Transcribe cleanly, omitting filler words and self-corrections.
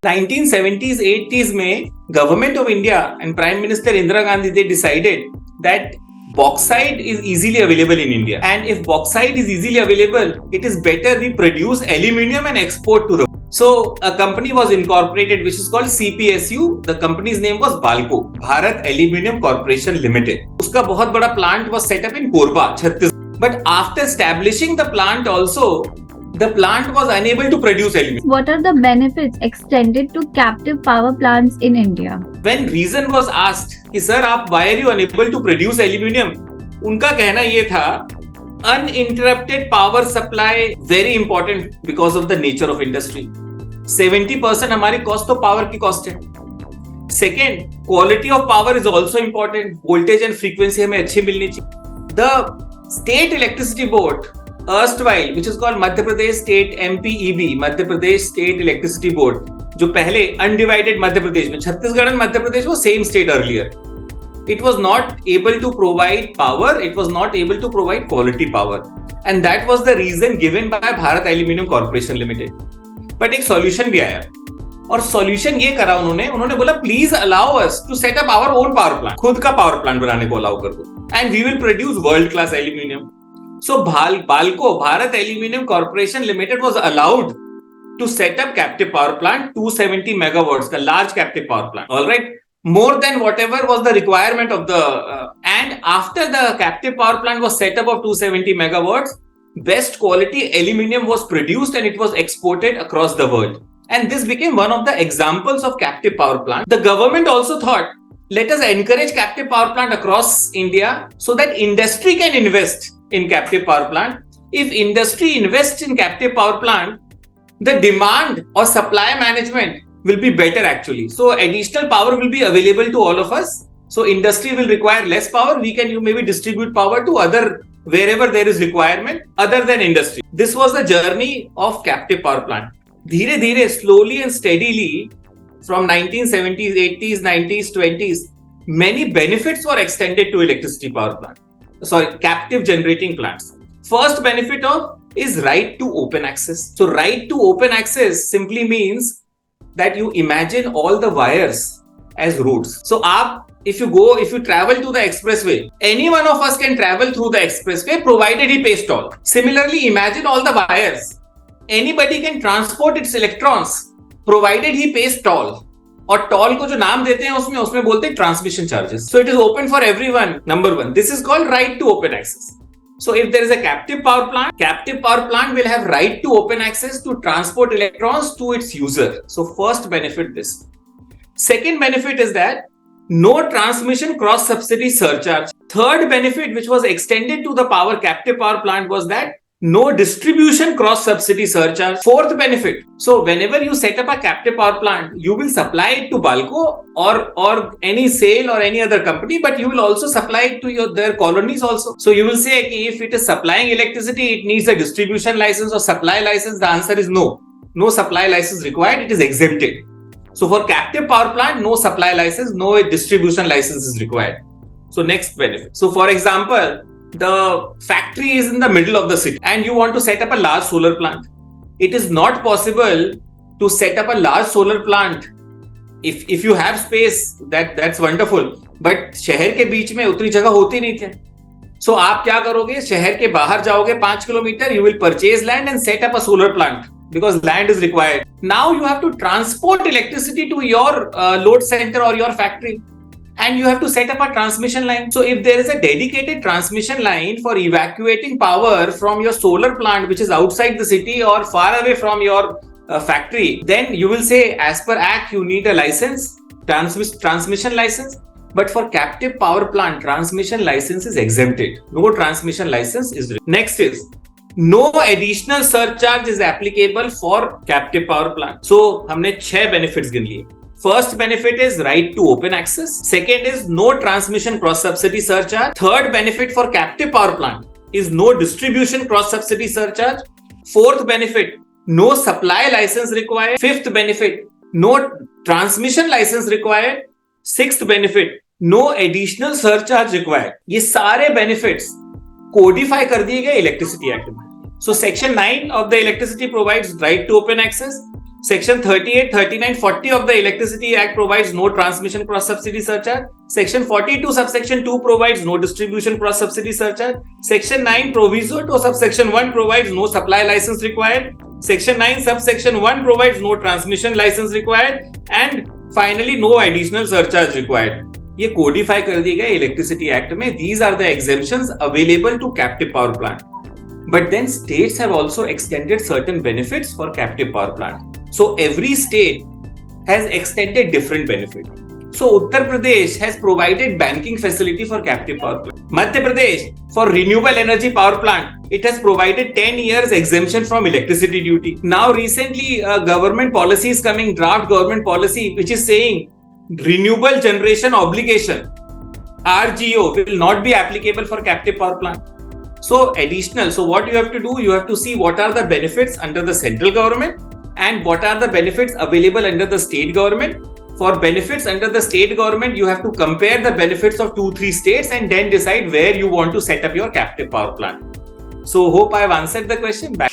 1970s 80s में government of India and prime minister Indira Gandhi they decided that bauxite is easily available in India, and if bauxite is easily available, it is better we produce aluminium and export to the world. So a company was incorporated which is called CPSU. The company's name was BALCO, Bharat Aluminium Corporation Limited. उसका बहुत बड़ा plant was set up in Korba, Chhattisgarh. But after establishing the plant also, the plant was unable to produce aluminium. What are the benefits extended to captive power plants in India? When reason was asked कि sir आप why are you unable to produce aluminium, उनका कहना ये था uninterrupted power supply very important because of the nature of industry. 70% हमारी cost तो power की cost है. Second, quality of power is also important. Voltage and frequency हमें अच्छी मिलनी चाहिए. The state electricity board erstwhile, which is called Madhya Pradesh State MPEB, Madhya Pradesh State Electricity Board, जो पहले अनडिवाइडेड मध्य प्रदेश में, छत्तीसगढ़ एंड मध्य प्रदेश वो same state earlier, it was not able to provide power, it was not able to provide quality power, and that was the reason given by Bharat Aluminium Corporation Limited. But एक solution भी आया, और solution ये करा उन्होंने बोला please allow us to set up our own power plant, खुद का power plant बनाने को allow कर दो, and we will produce world class aluminium. So BALCO, Bharat Aluminium Corporation Limited, was allowed to set up captive power plant, 270 megawatts का large captive power plant. All right, more than whatever was the requirement of the and after the captive power plant was set up of 270 megawatts, best quality aluminium was produced and it was exported across the world. And this became one of the examples of captive power plant. The government also thought, let us encourage captive power plant across India so that industry can invest in captive power plant. If industry invests in captive power plant, the demand or supply management will be better actually. So additional power will be available to all of us. So industry will require less power. We can maybe distribute power to other wherever there is requirement other than industry. This was the journey of captive power plant. धीरे धीरे, slowly and steadily, from 1970s, 80s, 90s, 20s, many benefits were extended to electricity power plant. Captive generating plants. First benefit is right to open access. So right to open access simply means that you imagine all the wires as roads. So if you travel to the expressway, any one of us can travel through the expressway provided he pays toll. Similarly, imagine all the wires. Anybody can transport its electrons provided he pays toll. और toll को जो नाम देते हैं उसमें बोलते हैं transmission charges. So it is open for everyone. Number one, this is called right to open access. So if there is a captive power plant will have right to open access to transport electrons to its user. So first benefit this. Second benefit is that no transmission cross subsidy surcharge. Third benefit which was extended to the captive power plant was that no distribution cross subsidy surcharge. Fourth benefit, so whenever you set up a captive power plant, you will supply it to BALCO or any SAIL or any other company, but you will also supply it to their colonies also. So you will say if it is supplying electricity, it needs a distribution license or supply license. The answer is no. No supply license required. It is exempted. So for captive power plant, no supply license, no distribution license is required. So next benefit. So for example, the factory is in the middle of the city and you want to set up a large solar plant. It is not possible to set up a large solar plant. If you have space, that's wonderful. But शहर के बीच में उतनी जगह होती नहीं थी. So आप क्या करोगे? शहर के बाहर जाओगे 5 kilometre, you will purchase land and set up a solar plant because land is required. Now you have to transport electricity to your load center or your factory. And you have to set up a transmission line. So if there is a dedicated transmission line for evacuating power from your solar plant which is outside the city or far away from your factory, then you will say as per act you need a license, transmission license. But for captive power plant, transmission license is exempted. No transmission license is. Next is no additional surcharge is applicable for captive power plant. So हमने 6 benefits गिन लिए. First benefit is right to open access. Second is no transmission cross subsidy surcharge. Third benefit for captive power plant is no distribution cross subsidy surcharge. Fourth benefit, no supply license required. Fifth benefit, no transmission license required. Sixth benefit, no additional surcharge required. ये सारे benefits codify कर दिए गए electricity act में. So section 9 of the electricity provides right to open access. Section 38, 39, 40 of the Electricity Act provides no transmission cross-subsidy surcharge. Section 42, subsection 2 provides no distribution cross-subsidy surcharge. Section 9, proviso to subsection 1 provides no supply license required. Section 9, subsection 1 provides no transmission license required. And finally, no additional surcharge required. ये Codify कर दिए गए electricity act में. These are the exemptions available to captive power plant. But then states have also extended certain benefits for captive power plant. So every state has extended different benefits. So Uttar Pradesh has provided banking facility for captive power plant. Madhya Pradesh, for renewable energy power plant, it has provided 10 years exemption from electricity duty. Now recently government policy is coming, draft government policy, which is saying renewable generation obligation, RGO, will not be applicable for captive power plant. So additional, so what you have to do, you have to see what are the benefits under the central government and what are the benefits available under the state government. For benefits under the state government, you have to compare the benefits of 2-3 states and then decide where you want to set up your captive power plant. So hope I have answered the question. Back.